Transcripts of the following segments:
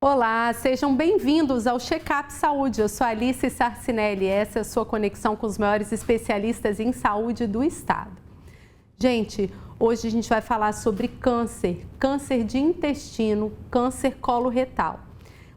Olá, sejam bem-vindos ao Check-up Saúde. Eu sou Alice Sarcinelli, essa é a sua conexão com os maiores especialistas em saúde do estado. Gente, hoje a gente vai falar sobre câncer, câncer de intestino, câncer coloretal.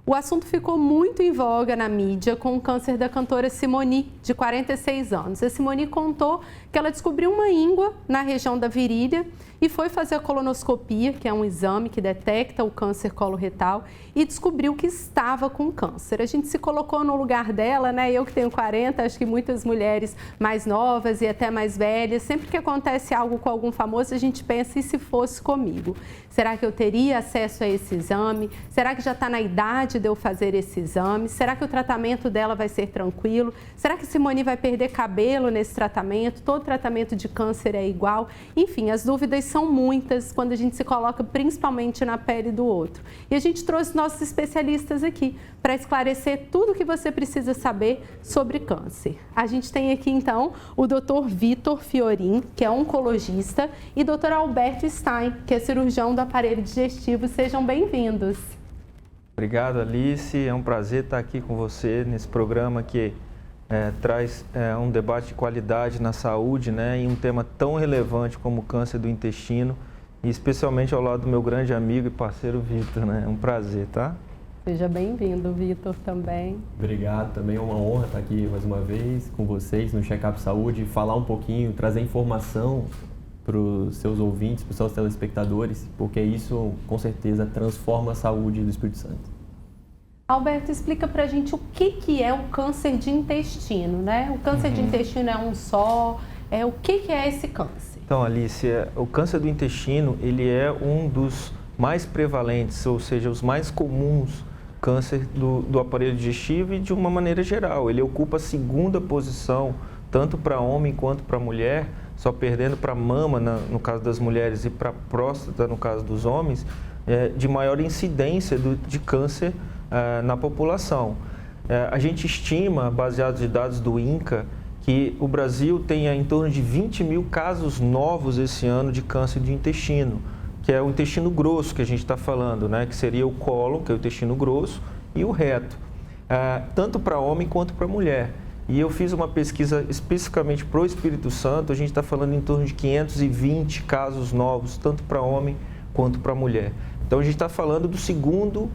O assunto ficou muito em voga na mídia com o câncer da cantora Simone, de 46 anos. A Simone contou que ela descobriu uma íngua na região da virilha e foi fazer a colonoscopia, que é um exame que detecta o câncer coloretal, e descobriu que estava com câncer. A gente se colocou no lugar dela, né? Eu que tenho 40, acho que muitas mulheres mais novas e até mais velhas, sempre que acontece algo com algum famoso, a gente pensa, e se fosse comigo? Será que eu teria acesso a esse exame? Será que já está na idade de eu fazer esse exame? Será que o tratamento dela vai ser tranquilo? Será que Simone vai perder cabelo nesse tratamento? Todo tratamento de câncer é igual? Enfim, as dúvidas são muitas quando a gente se coloca principalmente na pele do outro. E a gente trouxe nossos especialistas aqui para esclarecer tudo o que você precisa saber sobre câncer. A gente tem aqui então o Dr. Vitor Fiorin, que é oncologista, e Dr. Alberto Stein, que é cirurgião do aparelho digestivo. Sejam bem-vindos. Obrigado, Alice. É um prazer estar aqui com você nesse programa que traz um debate de qualidade na saúde, né, e um tema tão relevante como o câncer do intestino, e especialmente ao lado do meu grande amigo e parceiro Vitor, né? É um prazer, tá? Seja bem-vindo, Vitor, também. Obrigado, também é uma honra estar aqui mais uma vez com vocês no Check-up Saúde, falar um pouquinho, trazer informação para os seus ouvintes, para os seus telespectadores, porque isso com certeza transforma a saúde do Espírito Santo. Alberto, explica pra gente o que é o câncer de intestino, né? O câncer de intestino é um só, o que é esse câncer? Então, Alice, o câncer do intestino, ele é um dos mais prevalentes, ou seja, os mais comuns câncer do aparelho digestivo e de uma maneira geral. Ele ocupa a segunda posição, tanto para homem quanto para mulher, só perdendo para mama, no caso das mulheres, e para próstata, no caso dos homens, de maior incidência de câncer na população. A gente estima, baseado em dados do INCA, que o Brasil tenha em torno de 20 mil casos novos esse ano de câncer de intestino, que é o intestino grosso que a gente está falando, né? Que seria o cólon, que é o intestino grosso, e o reto, tanto para homem quanto para mulher. E eu fiz uma pesquisa especificamente para o Espírito Santo, a gente está falando em torno de 520 casos novos, tanto para homem quanto para mulher. Então a gente está falando do segundo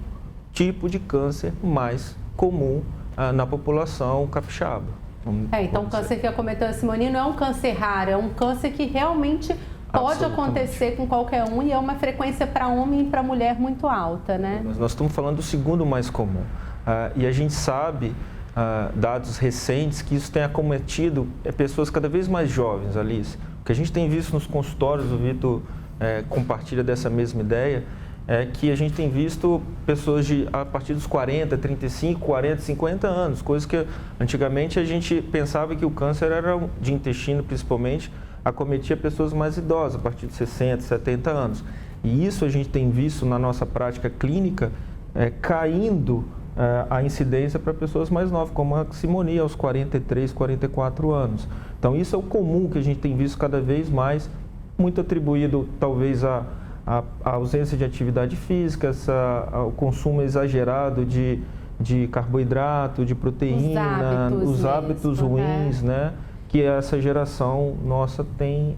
tipo de câncer mais comum na população capixaba. Então o câncer que comentou a Simone não é um câncer raro, é um câncer que realmente pode acontecer com qualquer um e é uma frequência para homem e para mulher muito alta, né? Mas nós estamos falando do segundo mais comum. E a gente sabe, dados recentes, que isso tem acometido pessoas cada vez mais jovens, Alice. O que a gente tem visto nos consultórios, o Vitor compartilha dessa mesma ideia, é que a gente tem visto pessoas a partir dos 40, 35, 40, 50 anos, coisas que antigamente a gente pensava que o câncer era de intestino, principalmente, acometia pessoas mais idosas, a partir de 60, 70 anos. E isso a gente tem visto na nossa prática clínica caindo a incidência para pessoas mais novas, como a Simone, aos 43, 44 anos. Então isso é o comum que a gente tem visto cada vez mais, muito atribuído talvez a ausência de atividade física, o consumo exagerado de carboidrato, de proteína, os hábitos ruins, né? Que essa geração nossa tem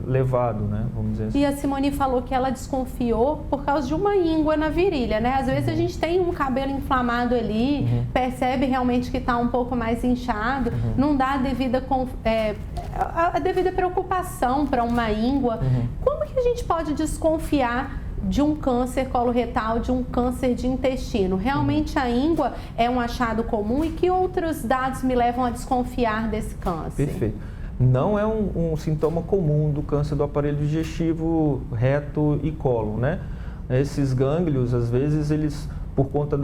levado, né? Vamos dizer assim. E a Simone falou que ela desconfiou por causa de uma íngua na virilha, né? Às vezes a gente tem um cabelo inflamado ali, percebe realmente que está um pouco mais inchado, não dá a devida preocupação para uma íngua. Como que a gente pode desconfiar de um câncer coloretal, de um câncer de intestino? Realmente a íngua é um achado comum e que outros dados me levam a desconfiar desse câncer? Perfeito. Não é um sintoma comum do câncer do aparelho digestivo, reto e cólon, né? Esses gânglios, às vezes, eles, por conta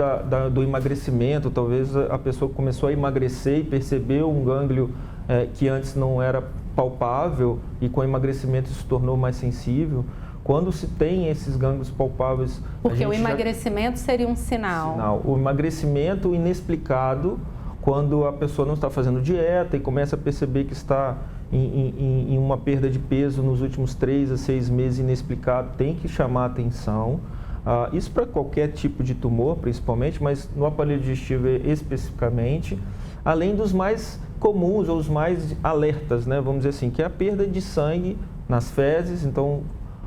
do emagrecimento, talvez a pessoa começou a emagrecer e percebeu um gânglio que antes não era palpável e com o emagrecimento se tornou mais sensível. Quando se tem esses gânglios palpáveis... Porque o emagrecimento seria um sinal. O emagrecimento inexplicado, quando a pessoa não está fazendo dieta e começa a perceber que está em uma perda de peso nos últimos 3 a 6 meses inexplicado, tem que chamar a atenção. Isso para qualquer tipo de tumor, principalmente, mas no aparelho digestivo especificamente, além dos mais comuns ou os mais alertas, né? Vamos dizer assim, que é a perda de sangue nas fezes. Então,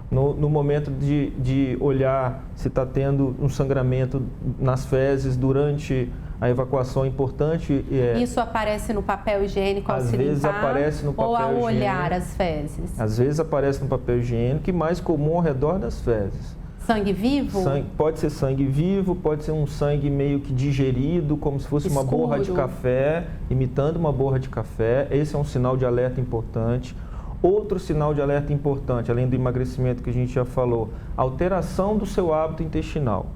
no momento de olhar se está tendo um sangramento nas fezes durante a evacuação, é importante. Isso aparece no papel higiênico ao se limpar? Às vezes aparece no papel higiênico. Ou ao olhar as fezes? Às vezes aparece no papel higiênico e mais comum ao redor das fezes. Sangue vivo? Pode ser sangue vivo, pode ser um sangue meio que digerido, como se fosse uma borra de café, imitando uma borra de café. Esse é um sinal de alerta importante. Outro sinal de alerta importante, além do emagrecimento que a gente já falou, alteração do seu hábito intestinal.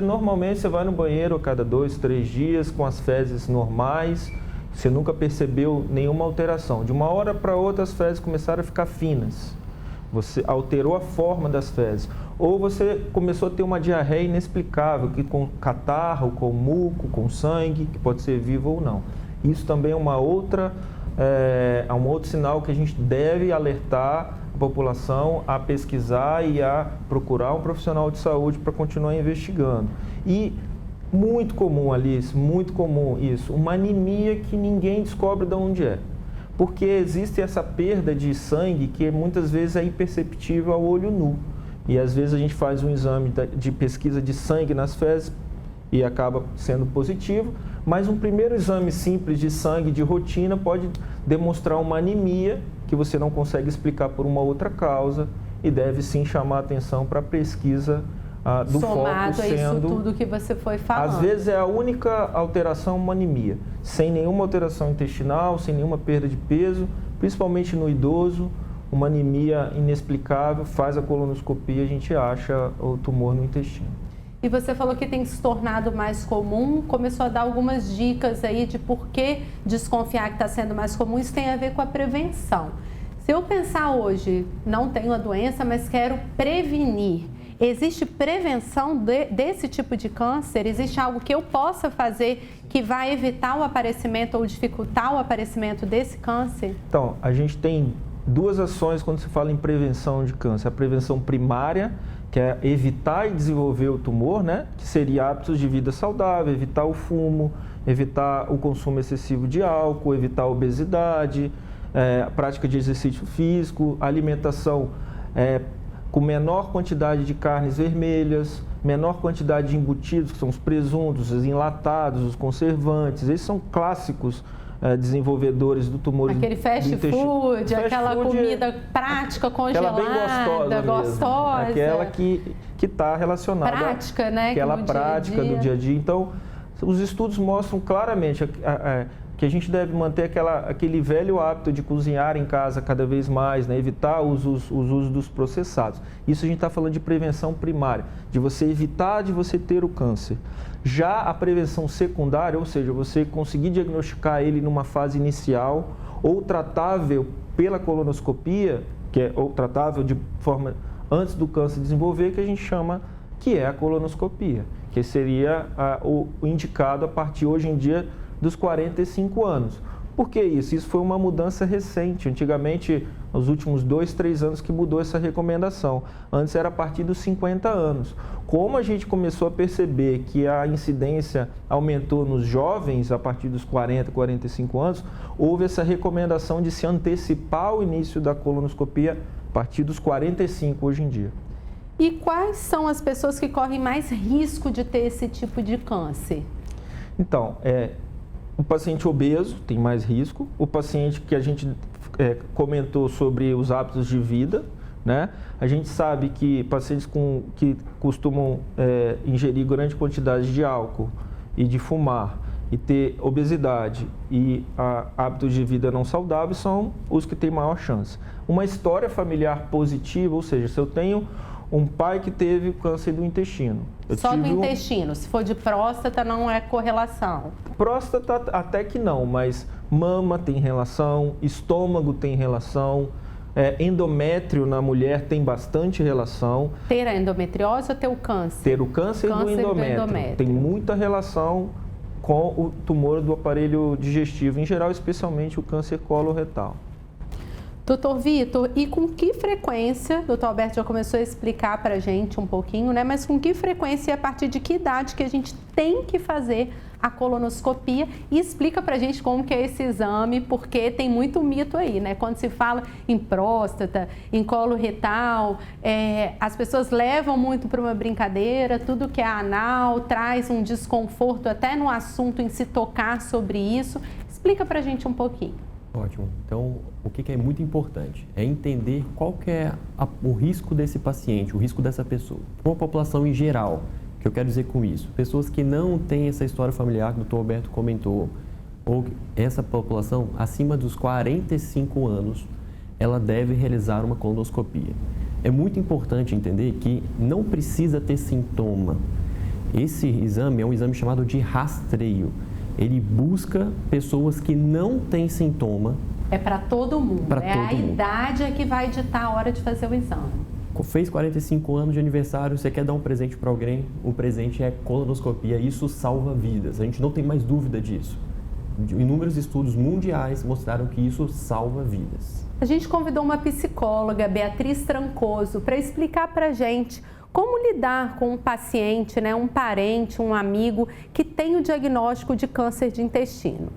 Normalmente você vai no banheiro a cada 2, 3 dias com as fezes normais, você nunca percebeu nenhuma alteração. De uma hora para outra as fezes começaram a ficar finas. Você alterou a forma das fezes. Ou você começou a ter uma diarreia inexplicável, que com catarro, com muco, com sangue, que pode ser vivo ou não. Isso também é um outro sinal que a gente deve alertar a população a pesquisar e a procurar um profissional de saúde para continuar investigando. E muito comum, Alice, muito comum isso, uma anemia que ninguém descobre de onde é. Porque existe essa perda de sangue que muitas vezes é imperceptível ao olho nu. E às vezes a gente faz um exame de pesquisa de sangue nas fezes e acaba sendo positivo, mas um primeiro exame simples de sangue de rotina pode demonstrar uma anemia que você não consegue explicar por uma outra causa e deve sim chamar a atenção para a pesquisa do somado foco sendo... Somado a isso tudo que você foi falando. Às vezes é a única alteração uma anemia, sem nenhuma alteração intestinal, sem nenhuma perda de peso, principalmente no idoso, uma anemia inexplicável, faz a colonoscopia e a gente acha o tumor no intestino. E você falou que tem se tornado mais comum, começou a dar algumas dicas aí de por que desconfiar que está sendo mais comum. Isso tem a ver com a prevenção. Se eu pensar hoje, não tenho a doença, mas quero prevenir, existe prevenção desse tipo de câncer? Existe algo que eu possa fazer que vai evitar o aparecimento ou dificultar o aparecimento desse câncer? Então, a gente tem duas ações quando se fala em prevenção de câncer. A prevenção primária, que é evitar e desenvolver o tumor, né? Que seria hábitos de vida saudável, evitar o fumo, evitar o consumo excessivo de álcool, evitar a obesidade, a prática de exercício físico, alimentação com menor quantidade de carnes vermelhas, menor quantidade de embutidos, que são os presuntos, os enlatados, os conservantes. Esses são clássicos desenvolvedores do tumor. Aquele fast food, aquela comida prática, congelada, aquela bem gostosa. Aquela que está relacionada prática, né? Aquela prática do dia a dia. Então, os estudos mostram claramente que a gente deve manter aquele velho hábito de cozinhar em casa cada vez mais, né? Evitar os usos dos processados. Isso a gente está falando de prevenção primária, de você evitar de você ter o câncer. Já a prevenção secundária, ou seja, você conseguir diagnosticar ele numa fase inicial ou tratável pela colonoscopia, ou tratável de forma antes do câncer desenvolver, que a gente chama que é a colonoscopia, que seria o indicado a partir hoje em dia dos 45 anos. Por que isso? Isso foi uma mudança recente. Antigamente, nos últimos 2, 3 anos que mudou essa recomendação. Antes era a partir dos 50 anos. Como a gente começou a perceber que a incidência aumentou nos jovens a partir dos 40, 45 anos, houve essa recomendação de se antecipar o início da colonoscopia a partir dos 45 hoje em dia. E quais são as pessoas que correm mais risco de ter esse tipo de câncer? Então, o paciente obeso tem mais risco, o paciente que a gente comentou sobre os hábitos de vida, né? A gente sabe que pacientes que costumam ingerir grande quantidade de álcool e de fumar e ter obesidade e hábitos de vida não saudáveis são os que têm maior chance. Uma história familiar positiva, ou seja, se eu tenho um pai que teve câncer do intestino. Só do intestino, se for de próstata não é correlação? Próstata até que não, mas mama tem relação, estômago tem relação, endométrio na mulher tem bastante relação. Ter a endometriose ou ter o câncer? Ter o câncer do endométrio. Tem muita relação com o tumor do aparelho digestivo em geral, especialmente o câncer coloretal. Doutor Vitor, e com que frequência, doutor Alberto já começou a explicar para a gente um pouquinho, né? Mas com que frequência e a partir de que idade que a gente tem que fazer a colonoscopia? E explica para a gente como que é esse exame, porque tem muito mito aí, né? Quando se fala em próstata, em colo retal, as pessoas levam muito para uma brincadeira, tudo que é anal traz um desconforto até no assunto em se tocar sobre isso. Explica para a gente um pouquinho. Ótimo. Então, o que é muito importante é entender qual que é o risco desse paciente, o risco dessa pessoa. Para uma população em geral, o que eu quero dizer com isso? Pessoas que não têm essa história familiar que o Dr. Alberto comentou, ou essa população acima dos 45 anos, ela deve realizar uma colonoscopia. É muito importante entender que não precisa ter sintoma. Esse exame é um exame chamado de rastreio. Ele busca pessoas que não têm sintoma. É para todo mundo. A idade é que vai ditar a hora de fazer o exame. Fez 45 anos de aniversário, você quer dar um presente para alguém, o presente é colonoscopia. Isso salva vidas. A gente não tem mais dúvida disso. Inúmeros estudos mundiais mostraram que isso salva vidas. A gente convidou uma psicóloga, Beatriz Trancoso, para explicar para a gente como lidar com um paciente, né, um parente, um amigo que tem o diagnóstico de câncer de intestino.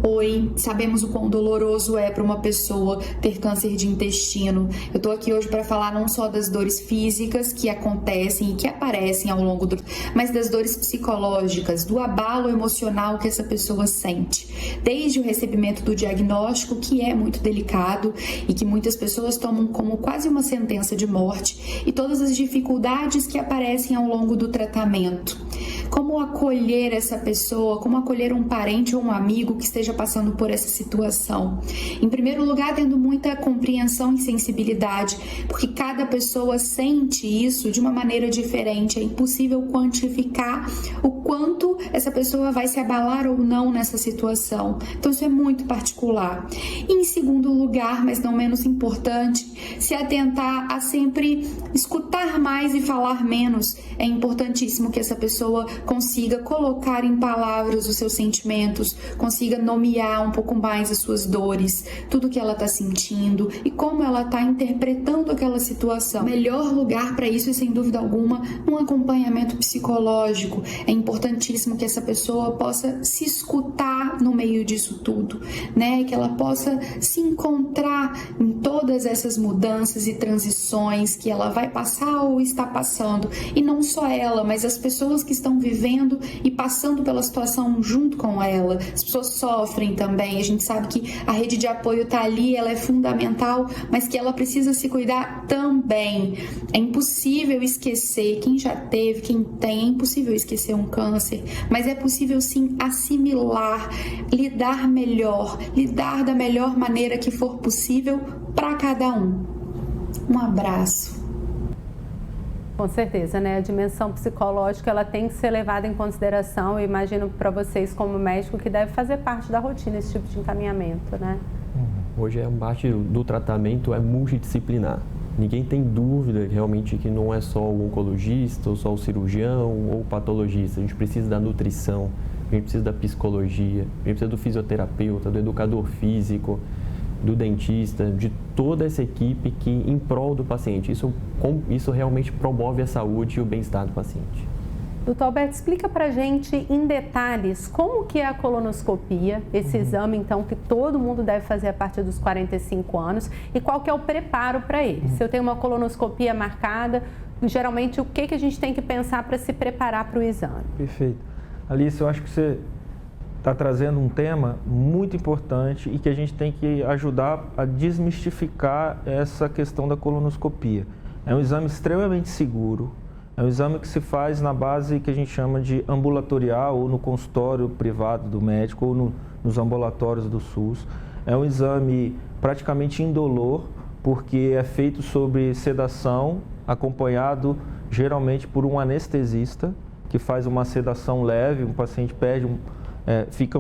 Oi, sabemos o quão doloroso é para uma pessoa ter câncer de intestino. Eu estou aqui hoje para falar não só das dores físicas que acontecem e que aparecem ao longo mas das dores psicológicas, do abalo emocional que essa pessoa sente. Desde o recebimento do diagnóstico, que é muito delicado e que muitas pessoas tomam como quase uma sentença de morte, e todas as dificuldades que aparecem ao longo do tratamento. Como acolher essa pessoa, como acolher um parente ou um amigo que esteja passando por essa situação. Em primeiro lugar, tendo muita compreensão e sensibilidade, porque cada pessoa sente isso de uma maneira diferente. É impossível quantificar o quanto essa pessoa vai se abalar ou não nessa situação. Então, isso é muito particular. E, em segundo lugar, mas não menos importante, se atentar a sempre escutar mais e falar menos. É importantíssimo que essa pessoa consiga colocar em palavras os seus sentimentos, consiga nomear um pouco mais as suas dores, tudo que ela está sentindo e como ela está interpretando aquela situação. O melhor lugar para isso é, sem dúvida alguma, um acompanhamento psicológico. É importantíssimo que essa pessoa possa se escutar no meio disso tudo, né? Que ela possa se encontrar em todas essas mudanças e transições que ela vai passar ou está passando. E não só ela, mas as pessoas que estão vivendo e passando pela situação junto com ela. As pessoas sofrem também. A gente sabe que a rede de apoio está ali, ela é fundamental, mas que ela precisa se cuidar também. É impossível esquecer quem já teve, quem tem, é impossível esquecer um câncer, mas é possível sim assimilar, lidar melhor, lidar da melhor maneira que for possível para cada um. Um abraço. Com certeza, né? A dimensão psicológica, ela tem que ser levada em consideração. Eu imagino para vocês, como médico, que deve fazer parte da rotina esse tipo de encaminhamento, né? Hoje a parte do tratamento é multidisciplinar. Ninguém tem dúvida realmente que não é só o oncologista, ou só o cirurgião, ou o patologista. A gente precisa da nutrição, a gente precisa da psicologia, a gente precisa do fisioterapeuta, do educador físico, do dentista, de toda essa equipe que em prol do paciente. Isso realmente promove a saúde e o bem-estar do paciente. Doutor Alberto, explica pra gente em detalhes como que é a colonoscopia, esse exame então que todo mundo deve fazer a partir dos 45 anos e qual que é o preparo para ele. Se eu tenho uma colonoscopia marcada, geralmente o que a gente tem que pensar para se preparar para o exame? Perfeito. Alice, eu acho que você está trazendo um tema muito importante e que a gente tem que ajudar a desmistificar essa questão da colonoscopia. É um exame extremamente seguro, é um exame que se faz na base que a gente chama de ambulatorial ou no consultório privado do médico ou nos ambulatórios do SUS. É um exame praticamente indolor, porque é feito sob sedação, acompanhado geralmente por um anestesista, que faz uma sedação leve, o paciente pede fica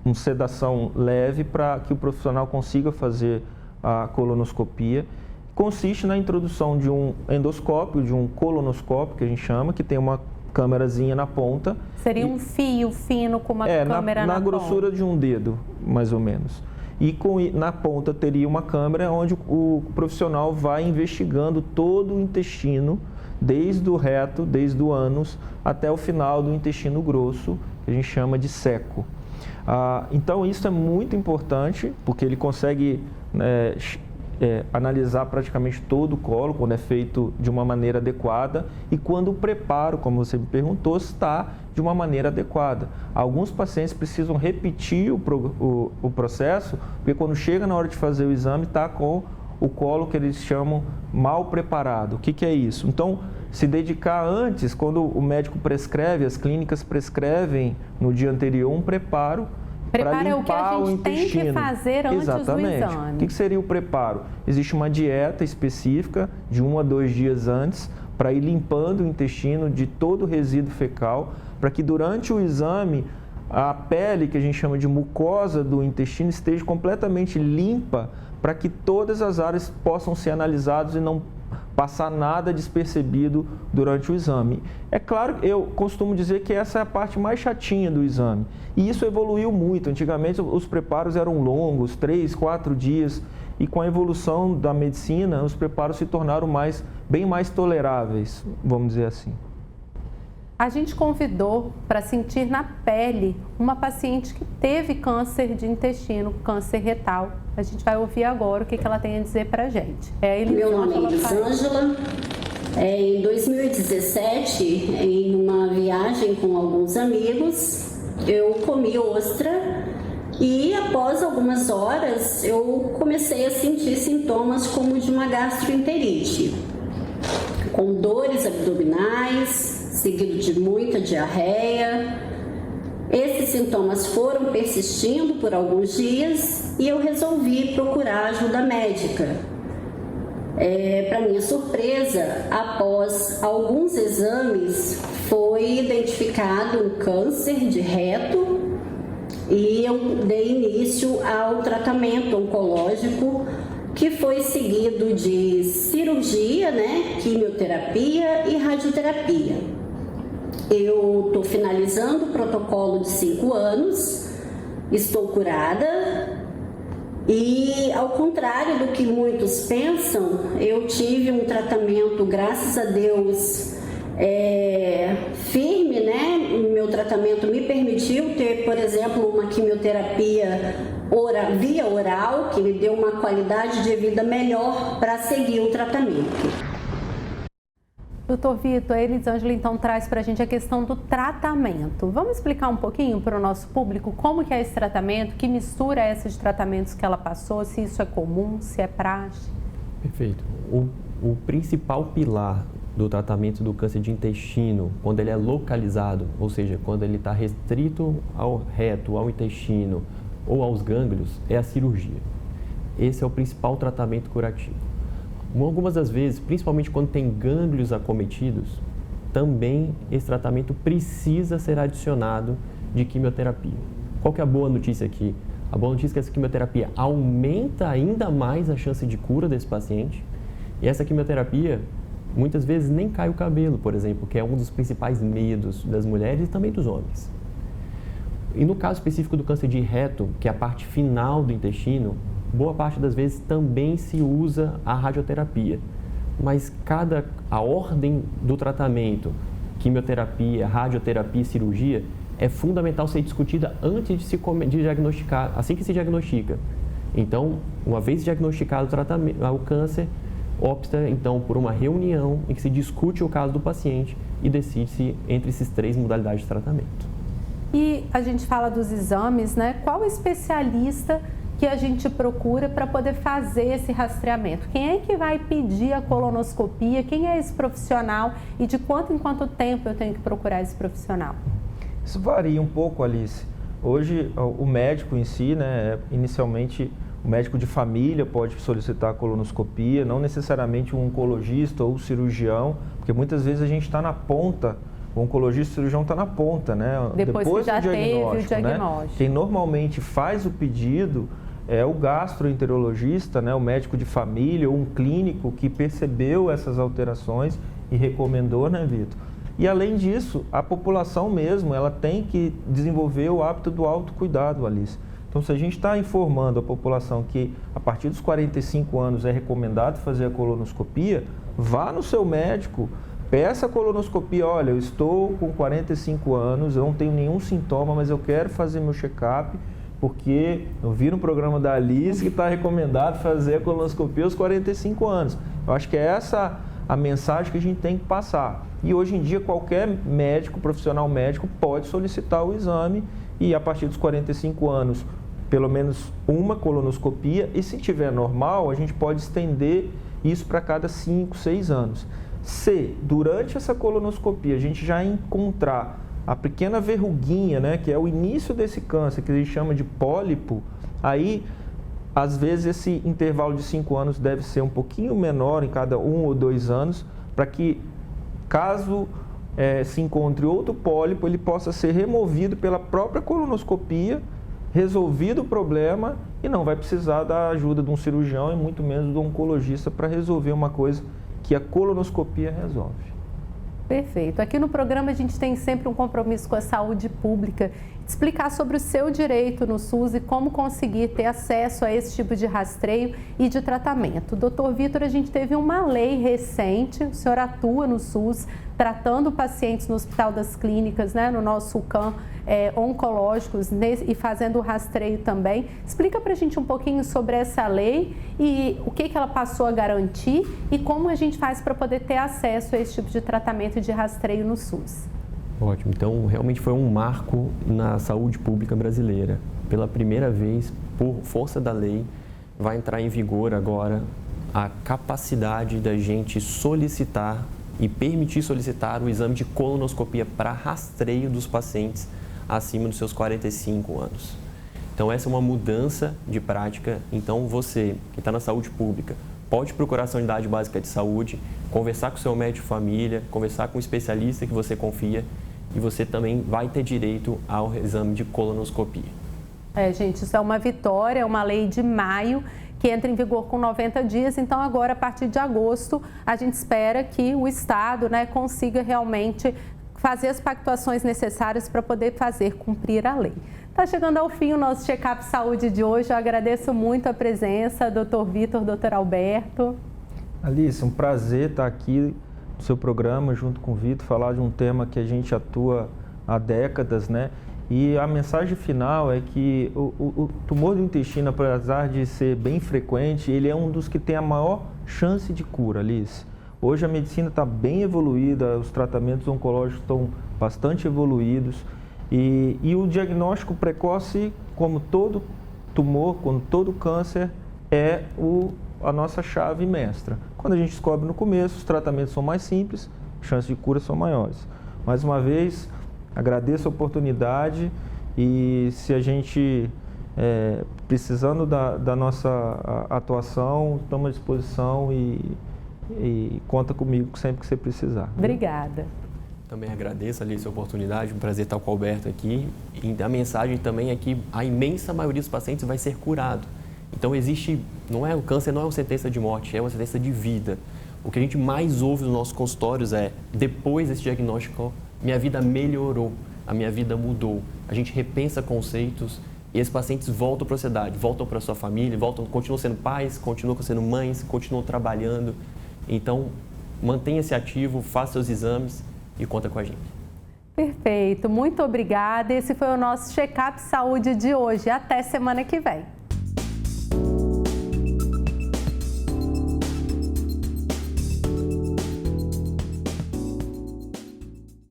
uma sedação leve para que o profissional consiga fazer a colonoscopia. Consiste na introdução de um endoscópio, de um colonoscópio, que a gente chama, que tem uma câmerazinha na ponta. Seria um fio fino com uma câmera na ponta. Na grossura de um dedo, mais ou menos. e na ponta teria uma câmera onde o profissional vai investigando todo o intestino, desde o reto, desde o ânus, até o final do intestino grosso, que a gente chama de seco. Então, isso é muito importante, porque ele consegue analisar praticamente todo o colo, quando é feito de uma maneira adequada e quando o preparo, como você me perguntou, está de uma maneira adequada. Alguns pacientes precisam repetir o processo, porque quando chega na hora de fazer o exame, está com o colo que eles chamam mal preparado. O que é isso? Então, se dedicar antes, quando o médico prescreve, as clínicas prescrevem no dia anterior um preparo para limpar o intestino. Preparo é o que a gente tem que fazer antes do exame. O que seria o preparo? Existe uma dieta específica de 1 a 2 dias antes para ir limpando o intestino de todo o resíduo fecal, para que durante o exame a pele, que a gente chama de mucosa do intestino, esteja completamente limpa, para que todas as áreas possam ser analisadas e não passar nada despercebido durante o exame. É claro, eu costumo dizer que essa é a parte mais chatinha do exame. E isso evoluiu muito. Antigamente os preparos eram longos, 3, 4 dias. E com a evolução da medicina, os preparos se tornaram bem mais toleráveis, vamos dizer assim. A gente convidou para sentir na pele uma paciente que teve câncer de intestino, câncer retal. A gente vai ouvir agora o que ela tem a dizer para a gente. Meu nome é Elisângela. Em 2017, em uma viagem com alguns amigos, eu comi ostra e após algumas horas eu comecei a sentir sintomas como de uma gastroenterite, com dores abdominais, seguido de muita diarreia. Esses sintomas foram persistindo por alguns dias e eu resolvi procurar ajuda médica. Para minha surpresa, após alguns exames, foi identificado um câncer de reto e eu dei início ao tratamento oncológico, que foi seguido de cirurgia, quimioterapia e radioterapia. Eu estou finalizando o protocolo de 5 anos, estou curada e, ao contrário do que muitos pensam, eu tive um tratamento, graças a Deus, firme, O meu tratamento me permitiu ter, por exemplo, uma quimioterapia via oral, que me deu uma qualidade de vida melhor para seguir o tratamento. Doutor Vitor, a Elisângela então traz para a gente a questão do tratamento. Vamos explicar um pouquinho para o nosso público como que é esse tratamento, que mistura esses tratamentos que ela passou, se isso é comum, se é praxe? Perfeito. O principal pilar do tratamento do câncer de intestino, quando ele é localizado, ou seja, quando ele está restrito ao reto, ao intestino ou aos gânglios, é a cirurgia. Esse é o principal tratamento curativo. Algumas das vezes, principalmente quando tem gânglios acometidos, também esse tratamento precisa ser adicionado de quimioterapia. Qual que é a boa notícia aqui? A boa notícia é que essa quimioterapia aumenta ainda mais a chance de cura desse paciente. E essa quimioterapia, muitas vezes, nem cai o cabelo, por exemplo, que é um dos principais medos das mulheres e também dos homens. E no caso específico do câncer de reto, que é a parte final do intestino, boa parte das vezes também se usa a radioterapia. Mas a ordem do tratamento, quimioterapia, radioterapia e cirurgia, é fundamental ser discutida antes de diagnosticar, assim que se diagnostica. Então, uma vez diagnosticado o câncer, opta então por uma reunião em que se discute o caso do paciente e decide-se entre esses 3 modalidades de tratamento. E a gente fala dos exames, Qual especialista que a gente procura para poder fazer esse rastreamento? Quem é que vai pedir a colonoscopia? Quem é esse profissional? E de quanto em quanto tempo eu tenho que procurar esse profissional? Isso varia um pouco, Alice. Hoje, o médico em si, inicialmente, o médico de família pode solicitar a colonoscopia, não necessariamente um oncologista ou cirurgião, porque muitas vezes a gente está na ponta, o oncologista e o cirurgião está na ponta, Depois que já teve o diagnóstico. Quem normalmente faz o pedido é o gastroenterologista, o médico de família ou um clínico que percebeu essas alterações e recomendou, Vitor? E além disso, a população mesmo, ela tem que desenvolver o hábito do autocuidado, Alice. Então, se a gente está informando a população que a partir dos 45 anos é recomendado fazer a colonoscopia, vá no seu médico, peça a colonoscopia. Olha, eu estou com 45 anos, eu não tenho nenhum sintoma, mas eu quero fazer meu check-up, porque eu vi no programa da Alice que está recomendado fazer a colonoscopia aos 45 anos. Eu acho que é essa a mensagem que a gente tem que passar. E hoje em dia qualquer médico, profissional médico, pode solicitar o exame e a partir dos 45 anos, pelo menos uma colonoscopia, e se tiver normal, a gente pode estender isso para cada 5, 6 anos. Se durante essa colonoscopia a gente já encontrar a pequena verruguinha, né, que é o início desse câncer, que a gente chama de pólipo, aí às vezes esse intervalo de 5 anos deve ser um pouquinho menor em cada 1 ou 2 anos, para que caso se encontre outro pólipo, ele possa ser removido pela própria colonoscopia, resolvido o problema e não vai precisar da ajuda de um cirurgião e muito menos do oncologista para resolver uma coisa que a colonoscopia resolve. Perfeito. Aqui no programa a gente tem sempre um compromisso com a saúde pública, explicar sobre o seu direito no SUS e como conseguir ter acesso a esse tipo de rastreio e de tratamento. Doutor Vitor, a gente teve uma lei recente, o senhor atua no SUS, tratando pacientes no Hospital das Clínicas, né, no nosso CAM, oncológicos e fazendo o rastreio também. Explica pra gente um pouquinho sobre essa lei e o que ela passou a garantir e como a gente faz para poder ter acesso a esse tipo de tratamento e de rastreio no SUS. Ótimo. Então, realmente foi um marco na saúde pública brasileira. Pela primeira vez, por força da lei, vai entrar em vigor agora a capacidade da gente solicitar e permitir solicitar o exame de colonoscopia para rastreio dos pacientes acima dos seus 45 anos. Então, essa é uma mudança de prática. Então, você que está na saúde pública pode procurar a sua unidade básica de saúde, conversar com o seu médico de família, conversar com um especialista que você confia e você também vai ter direito ao exame de colonoscopia. Gente, isso é uma vitória, é uma lei de maio que entra em vigor com 90 dias, então agora a partir de agosto a gente espera que o Estado, né, consiga realmente fazer as pactuações necessárias para poder fazer cumprir a lei. Está chegando ao fim o nosso Check-up Saúde de hoje, eu agradeço muito a presença, Dr. Vitor, Dr. Alberto. Alice, um prazer estar aqui no seu programa junto com o Vitor, falar de um tema que a gente atua há décadas, né? E a mensagem final é que o tumor do intestino, apesar de ser bem frequente, ele é um dos que tem a maior chance de cura, Alice. Hoje a medicina está bem evoluída, os tratamentos oncológicos estão bastante evoluídos e o diagnóstico precoce, como todo tumor, como todo câncer, é a nossa chave mestra. Quando a gente descobre no começo, os tratamentos são mais simples, chances de cura são maiores. Mais uma vez, agradeço a oportunidade e se a gente, precisando da nossa atuação, estamos à disposição e conta comigo sempre que você precisar. Obrigada. Também agradeço, Alice, a oportunidade, um prazer estar com o Alberto aqui. E a mensagem também é que a imensa maioria dos pacientes vai ser curado. Então o câncer não é uma sentença de morte, é uma sentença de vida. O que a gente mais ouve nos nossos consultórios é, depois desse diagnóstico, minha vida melhorou, a minha vida mudou. A gente repensa conceitos e esses pacientes voltam para a sociedade, voltam para a sua família, continuam sendo pais, continuam sendo mães, continuam trabalhando. Então, mantenha-se ativo, faça seus exames e conta com a gente. Perfeito, muito obrigada. Esse foi o nosso Check-up Saúde de hoje. Até semana que vem.